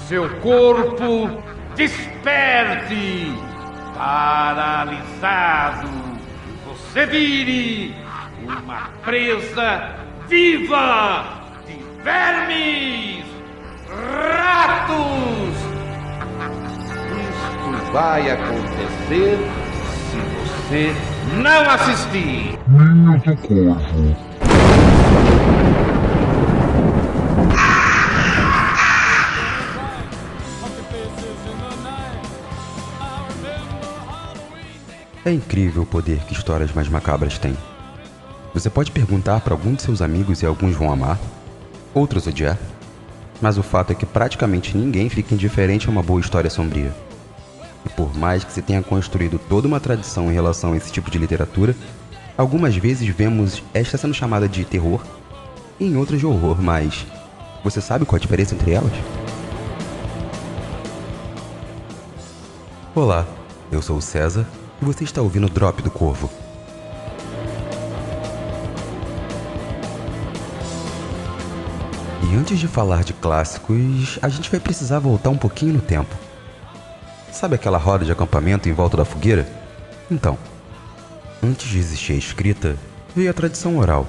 seu corpo desperte. Paralisado, você vire uma presa viva de vermes, ratos. Isto vai acontecer se você não assistir. Ninho do Corvo. É incrível o poder que histórias mais macabras têm. Você pode perguntar para algum de seus amigos e alguns vão amar, outros odiar, mas o fato é que praticamente ninguém fica indiferente a uma boa história sombria. E por mais que se tenha construído toda uma tradição em relação a esse tipo de literatura, algumas vezes vemos esta sendo chamada de terror e em outras de horror, mas você sabe qual a diferença entre elas? Olá, eu sou o César e você está ouvindo o Drop do Corvo. E antes de falar de clássicos, a gente vai precisar voltar um pouquinho no tempo. Sabe aquela roda de acampamento em volta da fogueira? Então, antes de existir a escrita, veio a tradição oral.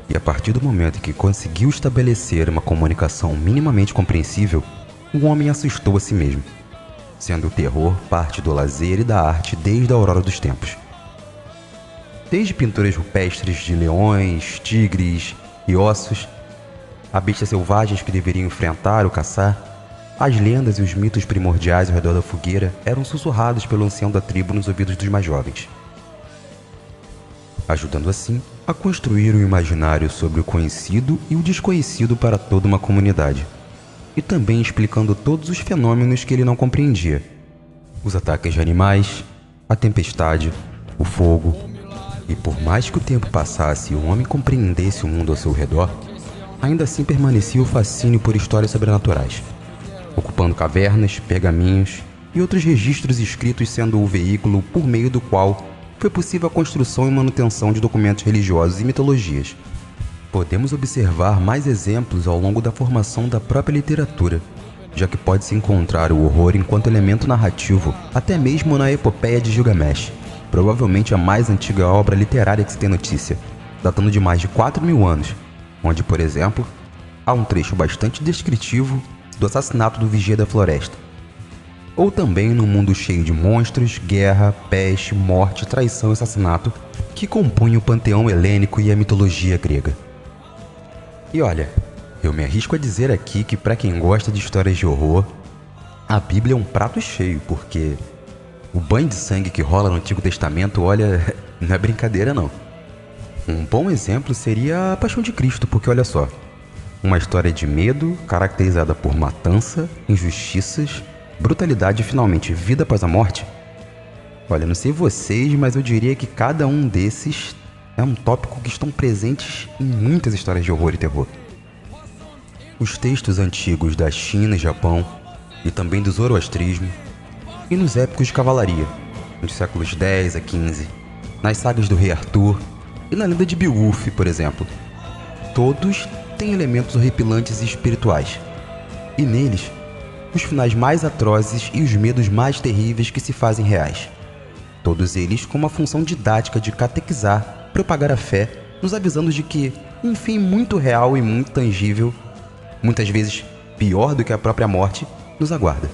E a partir do momento em que conseguiu estabelecer uma comunicação minimamente compreensível, o homem assustou a si mesmo, sendo o terror parte do lazer e da arte desde a aurora dos tempos. Desde pinturas rupestres de leões, tigres e ossos, a bestas selvagens que deveriam enfrentar ou caçar, as lendas e os mitos primordiais ao redor da fogueira eram sussurrados pelo ancião da tribo nos ouvidos dos mais jovens, ajudando assim a construir um imaginário sobre o conhecido e o desconhecido para toda uma comunidade, e também explicando todos os fenômenos que ele não compreendia: os ataques de animais, a tempestade, o fogo. E por mais que o tempo passasse e o homem compreendesse o mundo ao seu redor, ainda assim permanecia o fascínio por histórias sobrenaturais, ocupando cavernas, pergaminhos e outros registros escritos, sendo o veículo por meio do qual foi possível a construção e manutenção de documentos religiosos e mitologias. Podemos observar mais exemplos ao longo da formação da própria literatura, já que pode-se encontrar o horror enquanto elemento narrativo, até mesmo na epopeia de Gilgamesh, provavelmente a mais antiga obra literária que se tem notícia, datando de mais de 4.000 anos, onde, por exemplo, há um trecho bastante descritivo do assassinato do Vigia da Floresta. Ou também num mundo cheio de monstros, guerra, peste, morte, traição e assassinato, que compunha o panteão helênico e a mitologia grega. E olha, eu me arrisco a dizer aqui que para quem gosta de histórias de horror, a Bíblia é um prato cheio, porque o banho de sangue que rola no Antigo Testamento, olha, não é brincadeira não. Um bom exemplo seria a Paixão de Cristo, porque olha só, uma história de medo, caracterizada por matança, injustiças, brutalidade e finalmente vida após a morte. Olha, não sei vocês, mas eu diria que cada um desses é um tópico que estão presentes em muitas histórias de horror e terror. Os textos antigos da China e Japão, e também do zoroastrismo, e nos épicos de cavalaria, dos séculos 10 a 15, nas sagas do Rei Arthur e na lenda de Beowulf, por exemplo. Todos têm elementos horripilantes e espirituais, e neles, os finais mais atrozes e os medos mais terríveis que se fazem reais. Todos eles com uma função didática de catequizar, propagar a fé, nos avisando de que um fim muito real e muito tangível, muitas vezes pior do que a própria morte, nos aguarda.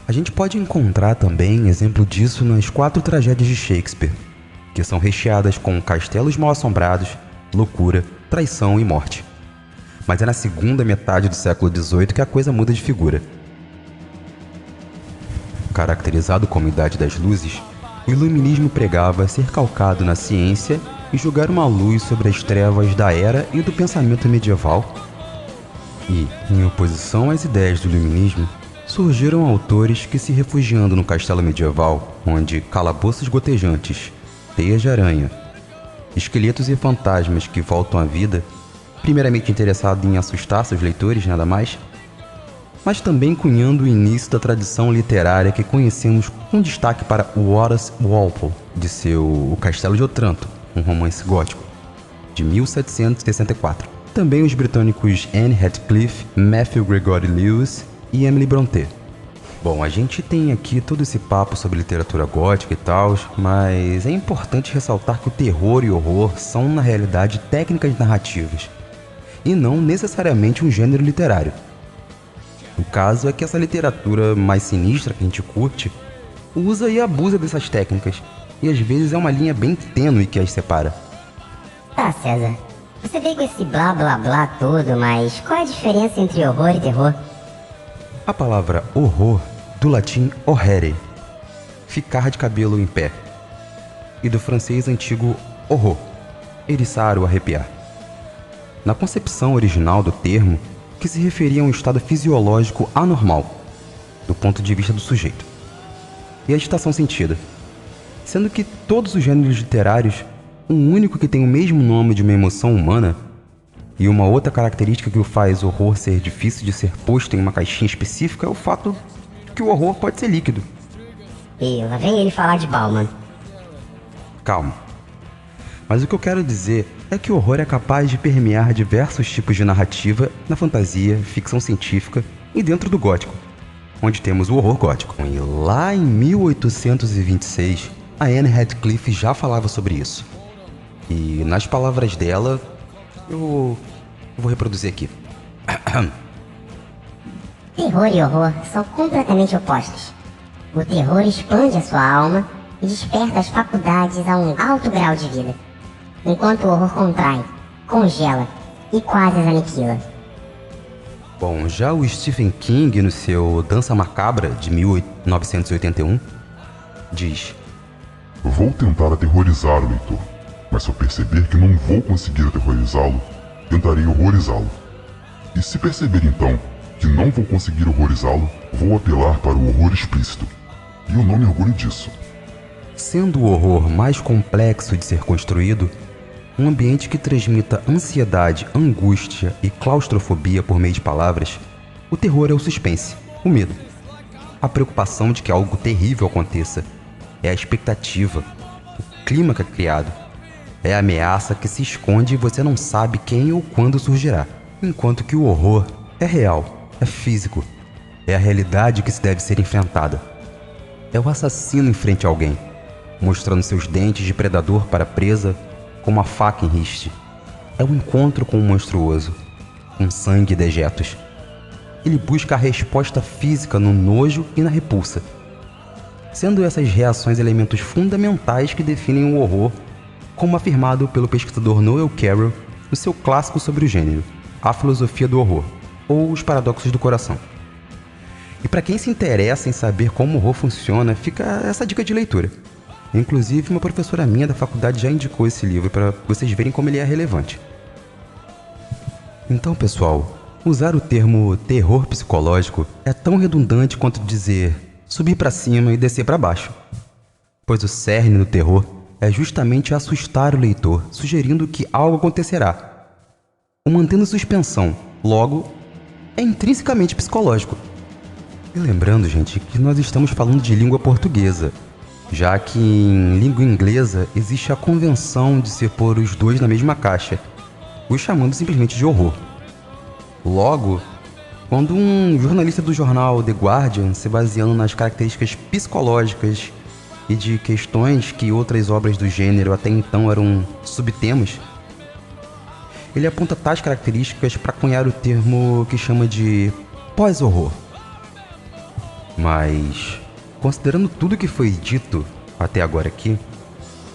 A gente pode encontrar também exemplo disso nas 4 tragédias de Shakespeare, que são recheadas com castelos mal-assombrados, loucura, traição e morte. Mas é na segunda metade do século XVIII que a coisa muda de figura. Caracterizado como Idade das Luzes, o iluminismo pregava ser calcado na ciência e jogar uma luz sobre as trevas da era e do pensamento medieval. E, em oposição às ideias do iluminismo, surgiram autores que, se refugiando no castelo medieval, onde calabouços gotejantes, teias de aranha, esqueletos e fantasmas que voltam à vida, primeiramente interessado em assustar seus leitores, nada mais, mas também cunhando o início da tradição literária que conhecemos, com destaque para Horace Walpole, de seu O Castelo de Otranto, um romance gótico, de 1764. Também os britânicos Anne Radcliffe, Matthew Gregory Lewis e Emily Brontë. Bom, a gente tem aqui todo esse papo sobre literatura gótica e tal, mas é importante ressaltar que o terror e o horror são, na realidade, técnicas narrativas, e não necessariamente um gênero literário. O caso é que essa literatura mais sinistra que a gente curte usa e abusa dessas técnicas, e às vezes é uma linha bem tênue que as separa. Tá, César. Você veio com esse blá blá blá todo, mas qual é a diferença entre horror e terror? A palavra horror, do latim horrere, ficar de cabelo em pé, e do francês antigo horror, eriçar ou arrepiar. Na concepção original do termo, que se referia a um estado fisiológico anormal, do ponto de vista do sujeito, e a agitação sentida, sendo que todos os gêneros literários, um único que tem o mesmo nome de uma emoção humana, e uma outra característica que o faz o horror ser difícil de ser posto em uma caixinha específica é o fato que o horror pode ser líquido. E lá vem ele falar de Bauman. Calma. Mas o que eu quero dizer é que o horror é capaz de permear diversos tipos de narrativa na fantasia, ficção científica e dentro do gótico, onde temos o horror gótico. E lá em 1826, a Anne Radcliffe já falava sobre isso. E nas palavras dela, eu vou reproduzir aqui. Terror e horror são completamente opostos. O terror expande a sua alma e desperta as faculdades a um alto grau de vida, enquanto o horror contrai, congela e quase as aniquila. Bom, já o Stephen King, no seu Dança Macabra, de 1981, diz: Vou tentar aterrorizar o leitor, mas se eu perceber que não vou conseguir aterrorizá-lo, tentarei horrorizá-lo. E se perceber então que não vou conseguir horrorizá-lo, vou apelar para o horror explícito. E eu não me orgulho disso. Sendo o horror mais complexo de ser construído, um ambiente que transmita ansiedade, angústia e claustrofobia por meio de palavras, o terror é o suspense, o medo. A preocupação de que algo terrível aconteça, é a expectativa, o clima que é criado, é a ameaça que se esconde e você não sabe quem ou quando surgirá. Enquanto que o horror é real, é físico, é a realidade que se deve ser enfrentada. É o assassino em frente a alguém, mostrando seus dentes de predador para a presa como uma faca em riste. É o encontro com o monstruoso, com sangue e dejetos. Ele busca a resposta física no nojo e na repulsa, sendo essas reações elementos fundamentais que definem o horror, como afirmado pelo pesquisador Noel Carroll no seu clássico sobre o gênero, A Filosofia do Horror, ou Os Paradoxos do Coração. E para quem se interessa em saber como o horror funciona, fica essa dica de leitura. Inclusive, uma professora minha da faculdade já indicou esse livro para vocês verem como ele é relevante. Então, pessoal, usar o termo terror psicológico é tão redundante quanto dizer subir para cima e descer para baixo. Pois o cerne do terror é justamente assustar o leitor, sugerindo que algo acontecerá, o mantendo em suspensão, logo, é intrinsecamente psicológico. E lembrando, gente, que nós estamos falando de língua portuguesa, já que em língua inglesa existe a convenção de se pôr os dois na mesma caixa, os chamando simplesmente de horror. Logo, quando um jornalista do jornal The Guardian, se baseando nas características psicológicas e de questões que outras obras do gênero até então eram subtemas, ele aponta tais características para cunhar o termo que chama de pós-horror. Mas, considerando tudo que foi dito até agora aqui,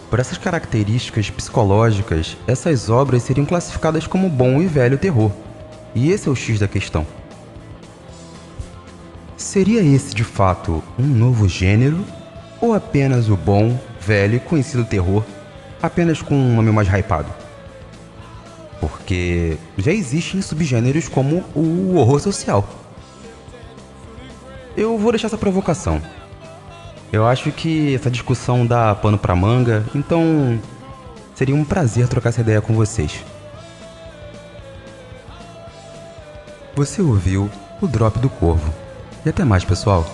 por essas características psicológicas, essas obras seriam classificadas como bom e velho terror. E esse é o X da questão. Seria esse, de fato, um novo gênero? Ou apenas o bom, velho e conhecido terror, apenas com um nome mais hypado? Porque já existem subgêneros como o horror social. Eu vou deixar essa provocação. Eu acho que essa discussão dá pano pra manga, então seria um prazer trocar essa ideia com vocês. Você ouviu o Drop do Corvo. E até mais, pessoal.